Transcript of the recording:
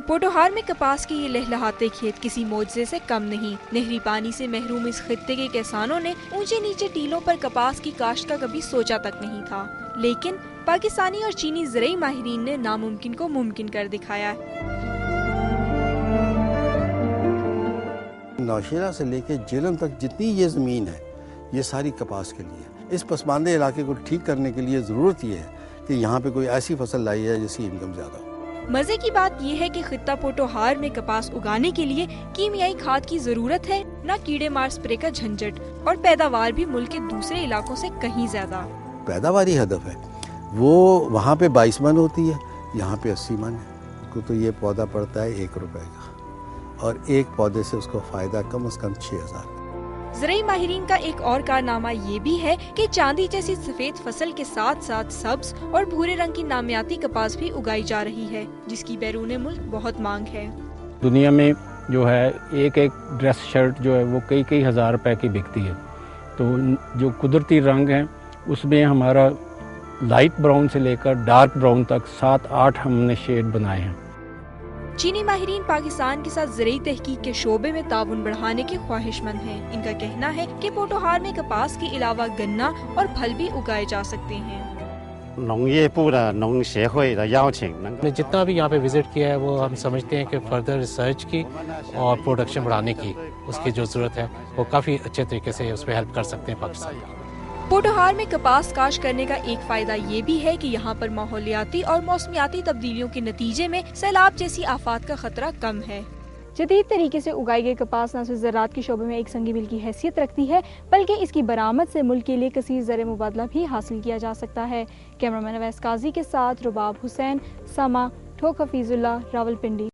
پوٹوہار میں کپاس کے یہ لہلہاتے کھیت کسی معجزے سے کم نہیں۔ نہری پانی سے محروم اس خطے کے کسانوں نے اونچے نیچے ٹیلوں پر کپاس کی کاشت کا کبھی سوچا تک نہیں تھا، لیکن پاکستانی اور چینی زرعی ماہرین نے ناممکن کو ممکن کر دکھایا۔ نوشہرہ سے لے کے جہلم تک جتنی یہ زمین ہے یہ ساری کپاس کے لیے۔ اس پسماندہ علاقے کو ٹھیک کرنے کے لیے ضرورت یہ ہے کہ یہاں پہ کوئی ایسی فصل لائی ہے جس کی انکم زیادہ ہو۔ مزے کی بات یہ ہے کہ خطہ پوٹوہار میں کپاس اگانے کے لیے کیمیائی کھاد کی ضرورت ہے، نہ کیڑے مار سپرے کا جھنجٹ، اور پیداوار بھی ملک کے دوسرے علاقوں سے کہیں زیادہ۔ پیداواری ہدف ہے وہ وہاں پہ 22 من ہوتی ہے، یہاں پہ 80 من ہے کو، تو یہ پودا پڑتا ہے 1 روپے کا، اور ایک پودے سے اس کو فائدہ کم از کم 6000۔ زرعی ماہرین کا ایک اور کارنامہ یہ بھی ہے کہ چاندی جیسی سفید فصل کے ساتھ ساتھ سبز اور بھورے رنگ کی نامیاتی کپاس بھی اگائی جا رہی ہے، جس کی بیرون ملک بہت مانگ ہے۔ دنیا میں جو ہے ایک ڈریس شرٹ جو ہے وہ کئی ہزار روپے کی بکتی ہے، تو جو قدرتی رنگ ہیں اس میں ہمارا لائٹ براؤن سے لے کر ڈارک براؤن تک 7-8 ہم نے شیڈ بنائے ہیں۔ چینی ماہرین پاکستان کے ساتھ زرعی تحقیق کے شعبے میں تعاون بڑھانے کے خواہش مند ہیں۔ ان کا کہنا ہے کہ پوٹوہار میں کپاس کے علاوہ گنا اور پھل بھی اگائے جا سکتے ہیں۔ ہم نے جتنا بھی یہاں پہ وزٹ کیا ہے وہ ہم سمجھتے ہیں کہ فردر ریسرچ کی اور پروڈکشن بڑھانے کی اس کی جو ضرورت ہے وہ کافی اچھے طریقے سے اس پہ ہیلپ کر سکتے ہیں پاکستان۔ پوٹوہار میں کپاس کاشت کرنے کا ایک فائدہ یہ بھی ہے کہ یہاں پر ماحولیاتی اور موسمیاتی تبدیلیوں کے نتیجے میں سیلاب جیسی آفات کا خطرہ کم ہے۔ جدید طریقے سے اگائی گئی کپاس نہ صرف زراعت کے شعبے میں ایک سنگی میل کی حیثیت رکھتی ہے، بلکہ اس کی برآمد سے ملک کے لیے کثیر زر مبادلہ بھی حاصل کیا جا سکتا ہے۔ کیمرہ مین اویس قاضی کے ساتھ رباب حسین، سما ٹھوک حفیظ اللہ، راولپنڈی۔